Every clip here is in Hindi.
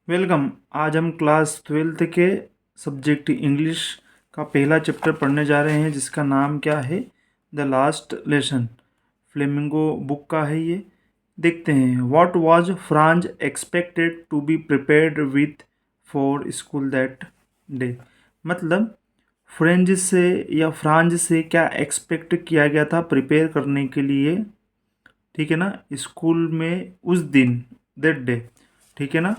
वेलकम। आज हम क्लास 12th के सब्जेक्ट इंग्लिश का पहला चैप्टर पढ़ने जा रहे हैं जिसका नाम क्या है, the last lesson. Flamingo book का है ये। देखते हैं। What was Franz expected to be prepared with for school that day. मतलब फ्रांज से क्या एक्सपेक्ट किया गया था प्रिपेयर करने के लिए, ठीक है ना, स्कूल में उस दिन, दैट डे, ठीक है ना।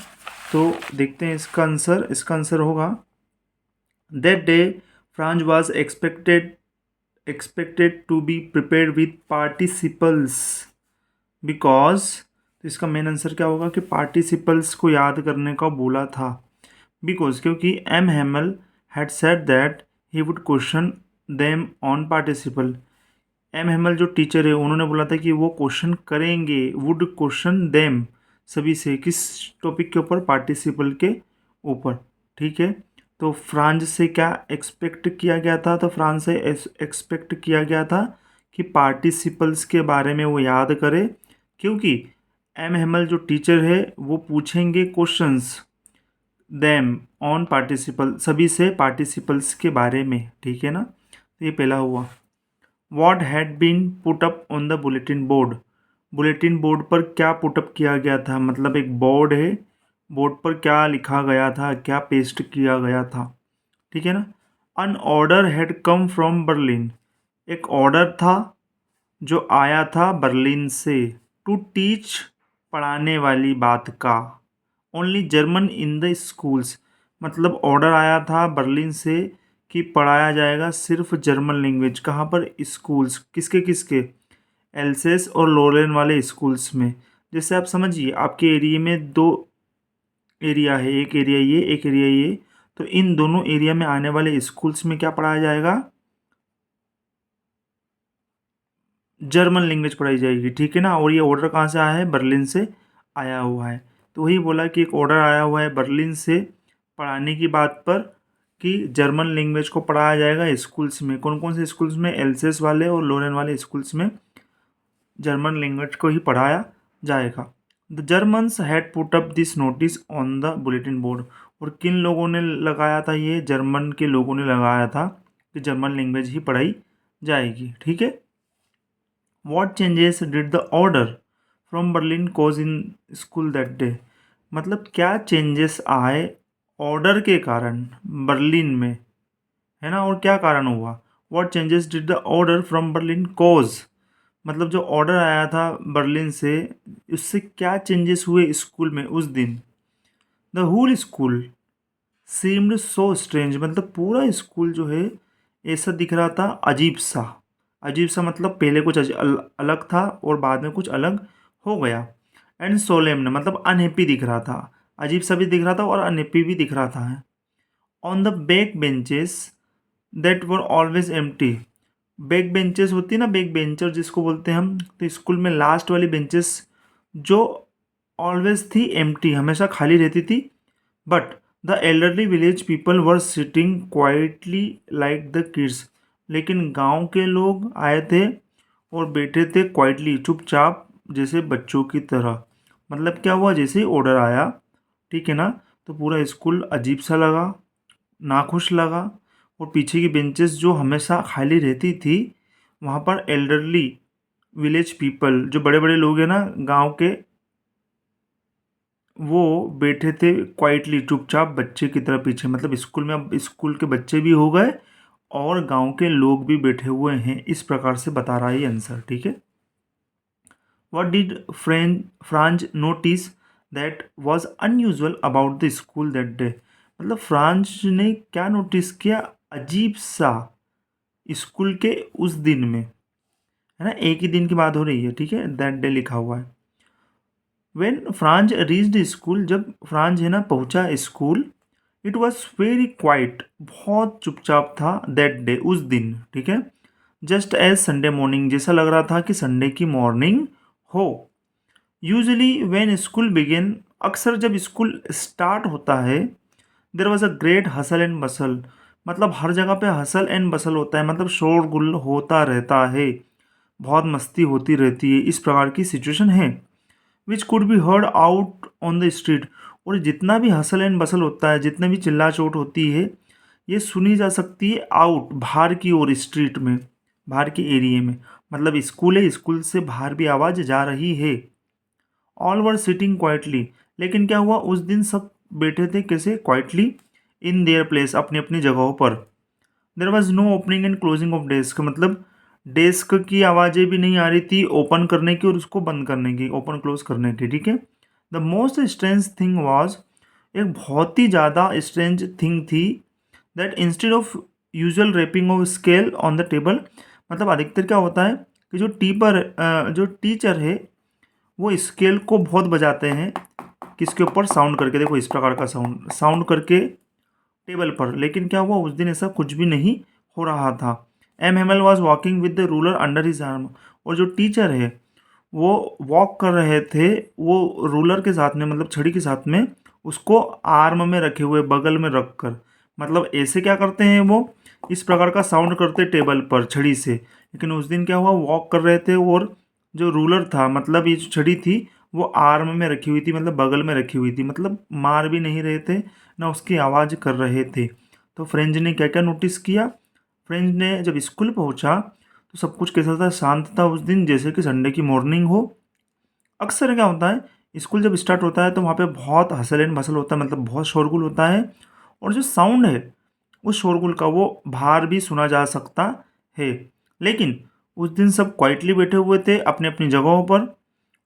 तो देखते हैं इसका आंसर होगा that day Franz was expected to be prepared with participles because. तो इसका मेन आंसर क्या होगा कि पार्टिसिपल्स को याद करने का बोला था, बिकॉज क्योंकि M Hamel had said that he would question them on participle. M Hamel जो टीचर है उन्होंने बोला था कि वो क्वेश्चन करेंगे, वुड क्वेश्चन देम, सभी से, किस टॉपिक के ऊपर, पार्टिसिपल के ऊपर, ठीक है। तो फ्रांस से क्या एक्सपेक्ट किया गया था, तो फ्रांस से एक्सपेक्ट किया गया था कि पार्टिसिपल्स के बारे में वो याद करे, क्योंकि एम हेमल जो टीचर है वो पूछेंगे क्वेश्चंस देम ऑन पार्टिसिपल, सभी से पार्टिसिपल्स के बारे में, ठीक है ना। तो ये पहला हुआ। What had been put up on the bulletin board. Bulletin board पर क्या पुटअप किया गया था, मतलब एक बोर्ड है, बोर्ड पर क्या लिखा गया था, क्या पेस्ट किया गया था, ठीक है ना। An order had come from Berlin. एक ऑर्डर था जो आया था बर्लिन से, टू टीच, पढ़ाने वाली बात का, only German in the schools. मतलब ऑर्डर आया था बर्लिन से कि पढ़ाया जाएगा सिर्फ जर्मन लैंग्वेज। कहाँ पर? स्कूल्स। किसके किसके? एल्सेस और लोरेन वाले स्कूल्स में। जैसे आप समझिए, आपके एरिया में दो एरिया है, एक एरिया ये, एक एरिया ये। तो इन दोनों एरिया में आने वाले स्कूल्स में क्या पढ़ाया जाएगा? जर्मन लैंग्वेज पढ़ाई जाएगी, ठीक है ना। और ये ऑर्डर कहाँ से आया है? बर्लिन से आया हुआ है। तो वही बोला कि एक ऑर्डर आया हुआ है बर्लिन से पढ़ाने की बात पर, कि जर्मन लैंग्वेज को पढ़ाया जाएगा स्कूल्स में। कौन कौन से स्कूल्स में? एल्सेस वाले और लोरेन वाले स्कूल्स में जर्मन लैंग्वेज को ही पढ़ाया जाएगा। The Germans had put up this notice on the bulletin board. और किन लोगों ने लगाया था? ये जर्मन के लोगों ने लगाया था कि जर्मन लैंग्वेज ही पढ़ाई जाएगी, ठीक है। What changes did the order from Berlin cause in school that day. मतलब क्या चेंजेस आए ऑर्डर के कारण बर्लिन में, है ना। और क्या कारण हुआ? What changes did the order from Berlin cause. मतलब जो ऑर्डर आया था बर्लिन से, उससे क्या चेंजेस हुए स्कूल में उस दिन। The whole school seemed so strange. मतलब पूरा स्कूल जो है ऐसा दिख रहा था अजीब सा। अजीब सा मतलब पहले कुछ अलग था और बाद में कुछ अलग हो गया। एंड सोलेम्न मतलब अनहैप्पी दिख रहा था। अजीब सा भी दिख रहा था और अनहैप्पी भी दिख रहा था। On the back benches that were always empty. Back benches होती है ना, बैक बेंचर जिसको बोलते हैं हम, तो स्कूल में लास्ट वाली बेंचेस जो ऑलवेज थी एम्प्टी, हमेशा खाली रहती थी। But the elderly village people were sitting quietly like the kids. लेकिन गांव के लोग आए थे और बैठे थे क्वाइटली, चुपचाप, जैसे बच्चों की तरह। मतलब क्या हुआ? जैसे ही ऑर्डर आया, ठीक है ना, तो पूरा स्कूल अजीब सा लगा, नाखुश लगा। और पीछे की बेंचेस जो हमेशा खाली रहती थी, वहाँ पर एल्डरली विलेज पीपल, जो बड़े बड़े लोग हैं ना गांव के, वो बैठे थे क्वाइटली, चुपचाप, बच्चे की तरह पीछे। मतलब स्कूल में अब स्कूल के बच्चे भी हो गए और गांव के लोग भी बैठे हुए हैं, इस प्रकार से बता रहा है ये आंसर, ठीक है। What did Franz notice that was unusual about the school that day. मतलब फ्रांज ने क्या नोटिस किया अजीब सा स्कूल के उस दिन में, है ना। एक ही दिन की बात हो रही है, ठीक है, दैट डे लिखा हुआ है। वेन फ्रांज रीच्ड स्कूल, जब फ्रांज है ना पहुंचा school, it was very quite, बहुत चुपचाप था, दैट डे, उस दिन, ठीक है। जस्ट एज संडे मॉर्निंग, जैसा लग रहा था कि संडे की मॉर्निंग हो। यूजली वेन स्कूल बिगेन, अक्सर जब स्कूल स्टार्ट होता है, there was a great hustle and बसल। मतलब हर जगह पे हसल एंड बसल होता है, मतलब शोरगुल होता रहता है, बहुत मस्ती होती रहती है, इस प्रकार की सिचुएशन है। Which could be heard out on the street. और जितना भी हसल एंड बसल होता है, जितने भी चिल्ला चोट होती है, ये सुनी जा सकती है आउट, बाहर की ओर, स्ट्रीट में, बाहर के एरिया में। मतलब स्कूल है, स्कूल से बाहर भी आवाज़ जा रही है। ऑल वर सिटिंग क्वाइटली, लेकिन क्या हुआ, उस दिन सब बैठे थे कैसे, क्वाइटली, इन देयर प्लेस, अपनी अपनी जगहों पर। There was no opening and closing of desk, मतलब डेस्क की आवाज़ें भी नहीं आ रही थी ओपन करने की और उसको बंद करने की, ओपन क्लोज करने की, ठीक है। The most strange thing was, एक बहुत ही ज़्यादा स्ट्रेंज थिंग थी, that instead of usual rapping of scale on the table, मतलब अधिकतर क्या होता है कि जो टीचर है वो स्केल को बहुत बजाते हैं, किसके ऊपर, साउंड करके, देखो इस प्रकार का साउंड साउंड करके टेबल पर। लेकिन क्या हुआ, उस दिन ऐसा कुछ भी नहीं हो रहा था। M Hamel was walking with the ruler under his arm, और जो टीचर है वो वॉक कर रहे थे, वो रूलर के साथ में, मतलब छड़ी के साथ में, उसको आर्म में रखे हुए, बगल में रख कर, मतलब ऐसे क्या करते हैं वो, इस प्रकार का साउंड करते टेबल पर छड़ी से। लेकिन उस दिन क्या हुआ, वॉक कर रहे थे और जो रूलर था, मतलब ये जो छड़ी थी, वो आर्म में रखी हुई थी, मतलब बगल में रखी हुई थी, मतलब मार भी नहीं रहे थे ना उसकी आवाज़ कर रहे थे। तो फ्रेंच ने क्या क्या नोटिस किया, फ्रेंच ने जब स्कूल पहुंचा तो सब कुछ कैसा था, शांत था उस दिन, जैसे कि संडे की मॉर्निंग हो। अक्सर क्या होता है, स्कूल जब स्टार्ट होता है तो वहाँ पे बहुत हसल एंड बसल होता है, मतलब बहुत शोरगुल होता है, और जो साउंड है उस शोरगुल का वो बाहर भी सुना जा सकता है। लेकिन उस दिन सब क्वाइटली बैठे हुए थे अपने अपनी जगहों पर।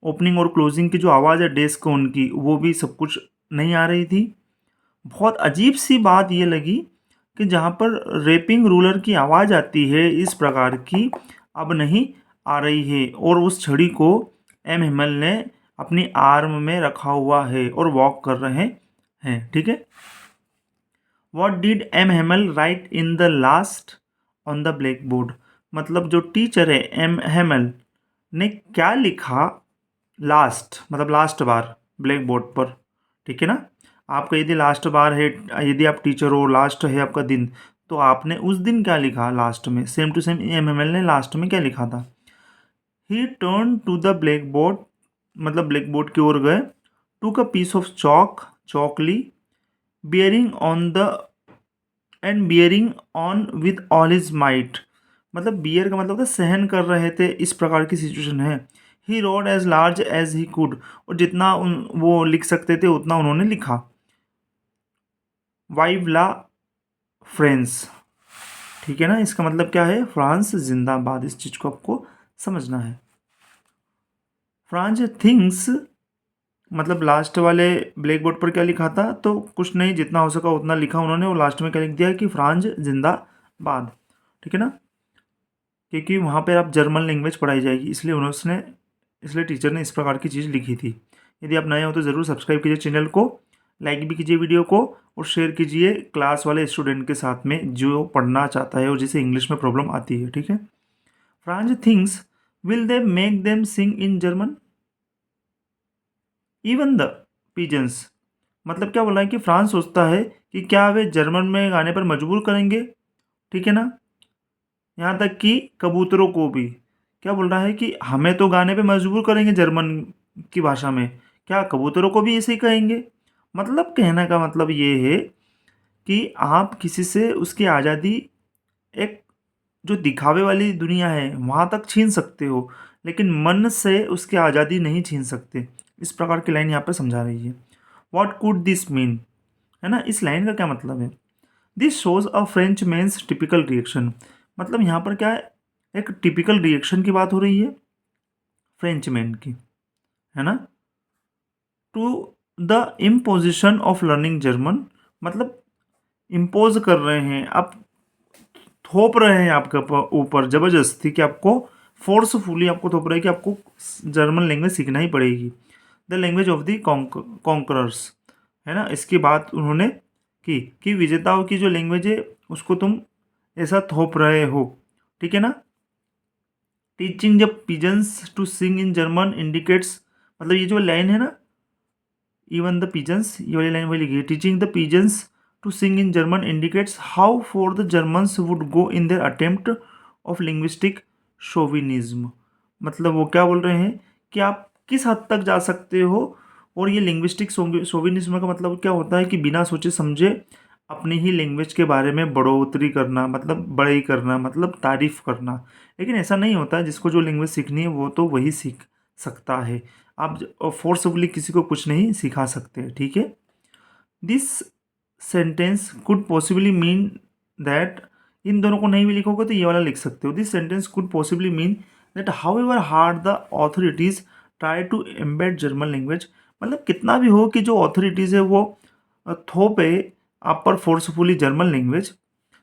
ओपनिंग और क्लोजिंग की जो आवाज़ है डेस्क उनकी, वो भी सब कुछ नहीं आ रही थी। बहुत अजीब सी बात ये लगी कि जहाँ पर रैपिंग रूलर की आवाज़ आती है इस प्रकार की, अब नहीं आ रही है, और उस छड़ी को एम हिमल ने अपनी आर्म में रखा हुआ है और वॉक कर रहे हैं, ठीक है। What did M Hamel write in the last on the black board, मतलब जो टीचर है एम हेमल ने क्या लिखा लास्ट, मतलब लास्ट बार ब्लैक बोर्ड पर, ठीक है ना। आपका यदि लास्ट बार है, यदि आप टीचर हो, लास्ट है आपका दिन, तो आपने उस दिन क्या लिखा लास्ट में, same to same M M L ने लास्ट में क्या लिखा था। He turn to the black board, मतलब ब्लैक बोर्ड की ओर गए, took a piece of chalk, chalk ली, bearing on the and bearing on with all his might, मतलब बियर का मतलब था सहन कर रहे थे, इस प्रकार की सिचुएशन है। He wrote as large as he could, और जितना वो लिख सकते थे उतना उन्होंने लिखा। वाइव ला फ्रांस, ठीक है ना, इसका मतलब क्या है, फ्रांस जिंदाबाद, इस चीज को आपको समझना है। फ्रांस थिंग्स, मतलब लास्ट वाले ब्लैक बोर्ड पर क्या लिखा था, तो कुछ नहीं, जितना हो सका उतना लिखा उन्होंने, और लास्ट में क्या लिख दिया कि फ्रांस जिंदाबाद, ठीक है ना। क्योंकि वहाँ पर आप जर्मन लैंग्वेज पढ़ाई जाएगी, इसलिए टीचर ने इस प्रकार की चीज़ लिखी थी। यदि आप नए हो तो ज़रूर सब्सक्राइब कीजिए चैनल को, लाइक भी कीजिए वीडियो को, और शेयर कीजिए क्लास वाले स्टूडेंट के साथ में जो पढ़ना चाहता है और जिसे इंग्लिश में प्रॉब्लम आती है, ठीक है। Franz thinks, will they make them sing in German even the pigeons, मतलब क्या बोल रहा है कि फ्रांस सोचता है कि क्या वे जर्मन में गाने पर मजबूर करेंगे, ठीक है ना। यहाँ तक कि कबूतरों को भी, क्या बोल रहा है कि हमें तो गाने पे मजबूर करेंगे जर्मन की भाषा में, क्या कबूतरों को भी ऐसे ही कहेंगे। मतलब कहने का मतलब ये है कि आप किसी से उसकी आज़ादी, एक जो दिखावे वाली दुनिया है वहाँ तक छीन सकते हो, लेकिन मन से उसकी आज़ादी नहीं छीन सकते। इस प्रकार की लाइन यहाँ पर समझा रही है। वॉट कुड दिस मीन, है ना, इस लाइन का क्या मतलब है। This shows a French man's typical reaction, मतलब यहाँ पर क्या है, एक टिपिकल रिएक्शन की बात हो रही है फ्रेंच मैन की, है ना, to the imposition of learning German, मतलब इम्पोज कर रहे हैं, आप थोप रहे हैं आपके ऊपर जबरदस्ती, कि आपको फोर्सफुली आपको थोप रहे हैं कि आपको जर्मन लैंग्वेज सीखना ही पड़ेगी। The language of the conquerors, है ना, इसकी बात उन्होंने की कि विजेताओं की जो लैंग्वेज है उसको तुम ऐसा थोप रहे हो, ठीक है ना। Teaching the pigeons to sing in German indicates, मतलब ये जो लाइन है ना, इवन द पिजन्स, ये वाली लाइन वही लिखी है, teaching the pigeons to sing in German indicates how far the Germans would go in their attempt of linguistic chauvinism, मतलब वो क्या बोल रहे हैं कि आप किस हद तक जा सकते हो और ये लिंग्विस्टिक शोविनिज्म का मतलब क्या होता है कि बिना सोचे समझे अपनी ही लैंग्वेज के बारे में बढ़ोतरी करना, मतलब बड़ाई करना, मतलब तारीफ करना। लेकिन ऐसा नहीं होता है, जिसको जो लैंग्वेज सीखनी है वो तो वही सीख सकता है। आप फोर्सफुली किसी को कुछ नहीं सिखा सकते, ठीक है। This sentence could possibly mean that, इन दोनों को नहीं भी लिखोगे तो ये वाला लिख सकते हो। This sentence could possibly mean that however hard the authorities try to embed German language, मतलब कितना भी हो कि जो ऑथोरिटीज़ है वो थोपे आप पर forcefully German language,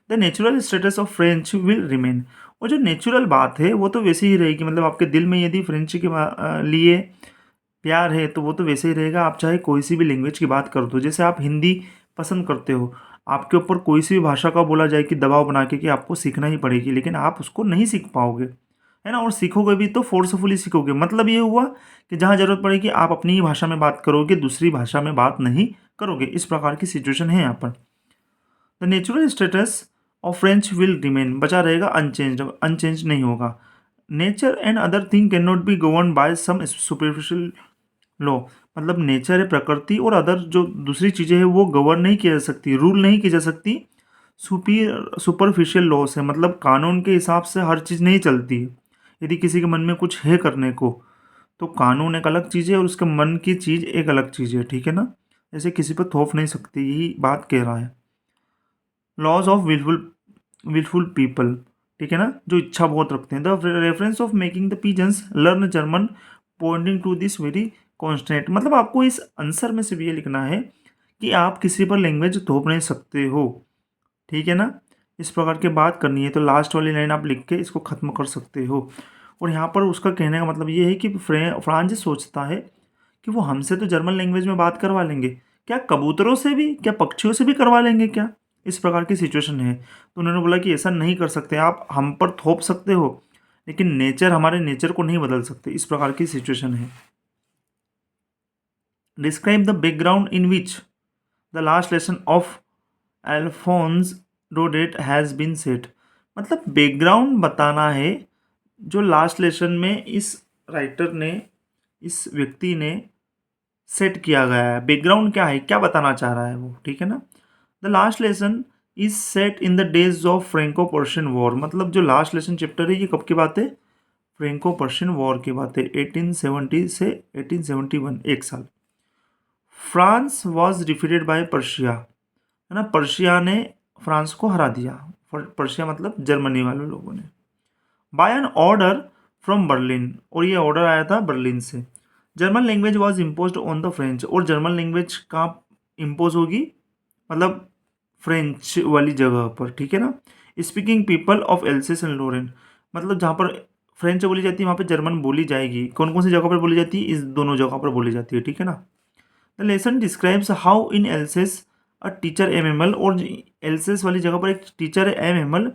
the natural status of French will remain. और जो नेचुरल बात है वो तो वैसे ही रहेगी, मतलब आपके दिल में यदि फ्रेंच के लिए प्यार है तो वो तो वैसे ही रहेगा, आप चाहे कोई सी भी लैंग्वेज की बात कर दो। जैसे आप हिंदी पसंद करते हो, आपके ऊपर कोई सी भी भाषा का बोला जाए कि दबाव बना के कि आपको सीखना ही पड़ेगी, लेकिन आप उसको नहीं सीख पाओगे, है ना। और सीखोगे भी तो फोर्सफुली सीखोगे, मतलब ये हुआ कि जहाँ ज़रूरत पड़ेगी आप अपनी ही भाषा में बात करोगे, दूसरी भाषा में बात नहीं करोगे। इस प्रकार की सिचुएशन है यहाँ पर। The natural status of French will remain, बचा रहेगा अनचेंज, अनचेंज नहीं होगा। Nature and other thing can not be govern by some superficial law, मतलब नेचर है, प्रकृति और अदर जो दूसरी चीज़ें हैं वो गवर्न नहीं की जा सकती, रूल नहीं की जा सकती सुपरफिशियल लॉ से, मतलब कानून के हिसाब से हर चीज़ नहीं चलती है। यदि किसी के मन में कुछ है करने को तो कानून एक अलग चीज़ है और उसके मन की चीज़ एक अलग चीज़ है, ठीक है ना। ऐसे किसी पर थोप नहीं सकती, यही बात कह रहा है। लॉज ऑफ विलफुल पीपल, ठीक है ना, जो इच्छा बहुत रखते हैं। The reference of making the pigeons learn German pointing to this very constant, मतलब आपको इस आंसर में से भी ये लिखना है कि आप किसी पर लैंग्वेज थोप नहीं सकते हो, ठीक है ना। इस प्रकार की बात करनी है तो लास्ट वाली लाइन आप लिख के इसको ख़त्म कर सकते हो। और यहाँ पर उसका कहने का मतलब ये है कि फ्रांस सोचता है कि वो हमसे तो जर्मन लैंग्वेज में बात करवा लेंगे, क्या कबूतरों से भी, क्या पक्षियों से भी करवा लेंगे क्या। इस प्रकार की सिचुएशन है, तो उन्होंने बोला कि ऐसा नहीं कर सकते, आप हम पर थोप सकते हो लेकिन नेचर, हमारे नेचर को नहीं बदल सकते। इस प्रकार की सिचुएशन है। Describe the background in which the last lesson of Alphonse Daudet has been set, मतलब बैकग्राउंड बताना है जो लास्ट लेसन में इस राइटर ने, इस व्यक्ति ने सेट किया गया है। बैकग्राउंड क्या है, क्या बताना चाह रहा है वो, ठीक है ना। The last lesson is set in the days of Franco Persian war, मतलब जो लास्ट लेसन चैप्टर है ये कब की बात है, फ्रेंको पर्शियन वॉर की बात है, 1870 से 1871, एक साल। France was defeated by Persia, है ना, पर्शिया ने फ्रांस को हरा दिया। पर्शिया मतलब जर्मनी वाले लोगों ने। By an order from Berlin, और ये ऑर्डर आया था बर्लिन से। German language was impose on the French, और जर्मन लैंग्वेज कहाँ इम्पोज होगी, मतलब फ्रेंच वाली जगह पर, ठीक है ना। Speaking people of Alsace and Lorraine, मतलब जहाँ पर फ्रेंच बोली जाती है वहाँ पे जर्मन बोली जाएगी। कौन कौन सी जगह पर बोली जाती है, इस दोनों जगह पर बोली जाती है, ठीक है ना। The lesson describes how in Alsace a teacher M M L, और एल्सेस वाली जगह पर एक टीचर है M M L,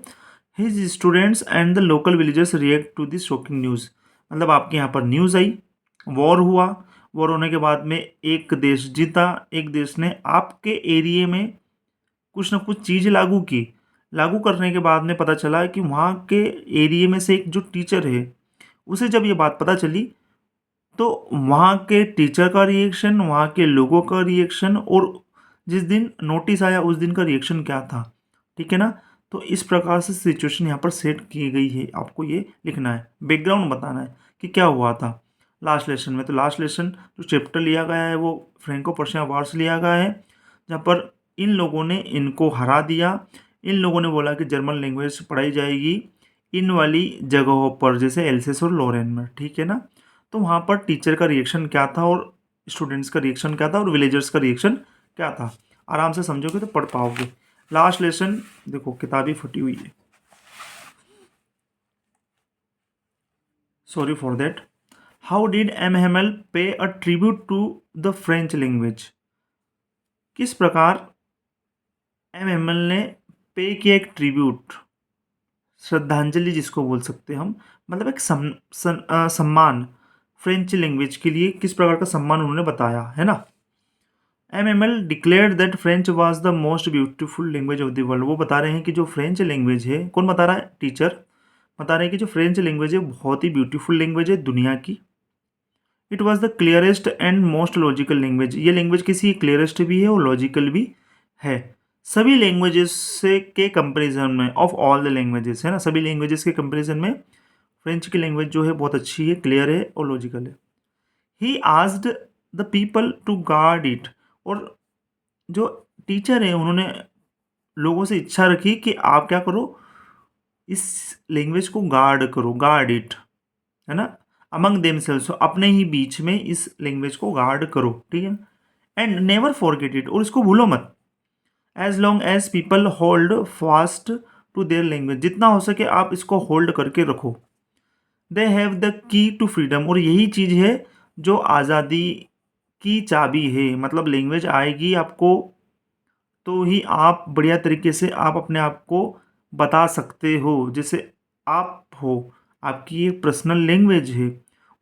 his students and the local villagers react to this shocking news, मतलब आपके यहाँ पर न्यूज़ आई, वॉर हुआ, वॉर होने के बाद में एक देश जीता, एक देश ने आपके एरिए में कुछ ना कुछ चीज़ लागू की। लागू करने के बाद में पता चला कि वहाँ के एरिए में से एक जो टीचर है उसे जब ये बात पता चली तो वहाँ के टीचर का रिएक्शन, वहाँ के लोगों का रिएक्शन, और जिस दिन नोटिस आया उस दिन का रिएक्शन क्या था, ठीक है ना। तो इस प्रकार से सिचुएशन यहाँ पर सेट की गई है, आपको ये लिखना है, बैकग्राउंड बताना है कि क्या हुआ था लास्ट लेसन में। तो लास्ट लेसन जो चैप्टर लिया गया है वो फ्रेंको पर्शिया वार से लिया गया है, जहाँ पर इन लोगों ने इनको हरा दिया। इन लोगों ने बोला कि जर्मन लैंग्वेज पढ़ाई जाएगी इन वाली जगहों पर, जैसे एल्सेस और लोरेन में, ठीक है ना। तो वहाँ पर टीचर का रिएक्शन क्या था और स्टूडेंट्स का रिएक्शन क्या था और विलेजर्स का रिएक्शन क्या था, आराम से समझोगे तो पढ़ पाओगे। लास्ट लेसन देखो किताब ही फटी हुई है, sorry for that. How did M Hamel pay a tribute to the French language, किस प्रकार एम हेमल ने पे किया एक ट्रिब्यूट, श्रद्धांजलि जिसको बोल सकते हैं हम, मतलब एक सम्मान फ्रेंच लैंग्वेज के लिए, किस प्रकार का सम्मान उन्होंने बताया, है ना। M M L declare that French was the most beautiful language of the world, वो बता रहे हैं कि जो फ्रेंच लैंग्वेज है, कौन बता रहा है, टीचर बता रहे हैं कि जो फ्रेंच लैंग्वेज है बहुत ही ब्यूटीफुल लैंग्वेज है दुनिया की। It was the clearest and most logical language. ये लैंग्वेज किसी क्लियरेस्ट भी है और लॉजिकल भी है सभी लैंग्वेजेस से के कंपैरिजन में, ऑफ ऑल द लैंग्वेजेस, है ना, सभी लैंग्वेजेस के कंपैरिजन में फ्रेंच की लैंग्वेज जो है बहुत अच्छी है, क्लियर है और लॉजिकल है। He asked the people to guard it, और जो टीचर है उन्होंने लोगों से इच्छा रखी कि आप क्या करो, इस लैंग्वेज को गार्ड करो, गार्ड इट, है ना, अमंग देमसेल्व्स, अपने ही बीच में इस लैंग्वेज को गार्ड करो, ठीक है। एंड नेवर फॉरगेट इट, और इसको भूलो मत। As long as people hold fast to their language, जितना हो सके आप इसको होल्ड करके रखो। They have the key to freedom, और यही चीज़ है जो आज़ादी की चाबी है। मतलब लैंग्वेज आएगी आपको तो ही आप बढ़िया तरीके से आप अपने आप को बता सकते हो। जैसे आप हो, आपकी एक पर्सनल लैंग्वेज है,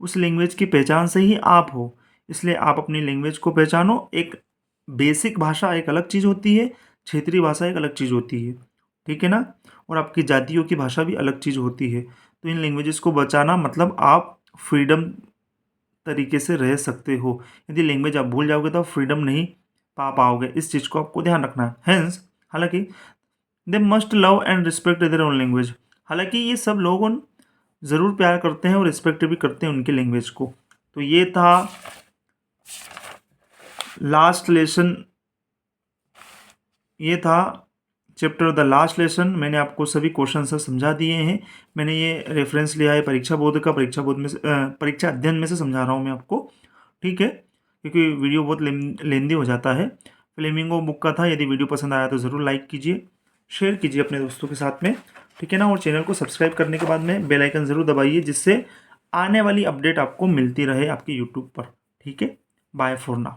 उस लैंग्वेज की पहचान से ही आप हो, इसलिए आप अपनी लैंग्वेज को पहचानो। एक बेसिक भाषा एक अलग चीज़ होती है, क्षेत्रीय भाषा एक अलग चीज़ होती है, ठीक है ना, और आपकी जातियों की भाषा भी अलग चीज़ होती है। तो इन लैंग्वेजेस को बचाना मतलब आप फ्रीडम तरीके से रह सकते हो। यदि लैंग्वेज आप भूल जाओगे तो आप फ्रीडम नहीं पा पाओगे, इस चीज़ को आपको ध्यान रखना है। हेंस हालांकि they must love and respect their own language, हालांकि ये सब लोग ज़रूर प्यार करते हैं और रिस्पेक्ट भी करते हैं उनकी लैंग्वेज को। तो ये था लास्ट लेसन, ये था चैप्टर द लास्ट लेसन। मैंने आपको सभी क्वेश्चन से समझा दिए हैं। मैंने ये रेफरेंस लिया है परीक्षा बोर्ड का, परीक्षा बोर्ड में से परीक्षा अध्ययन में से समझा रहा हूँ मैं आपको, ठीक है, क्योंकि वीडियो बहुत लेंदी हो जाता है। फ्लेमिंगो बुक का था। यदि वीडियो पसंद आया तो ज़रूर लाइक कीजिए, शेयर कीजिए अपने दोस्तों के साथ में, ठीक है ना, और चैनल को सब्सक्राइब करने के बाद में बेल आइकन ज़रूर दबाइए, जिससे आने वाली अपडेट आपको मिलती रहे आपकी यूट्यूब पर, ठीक है। Bye for now.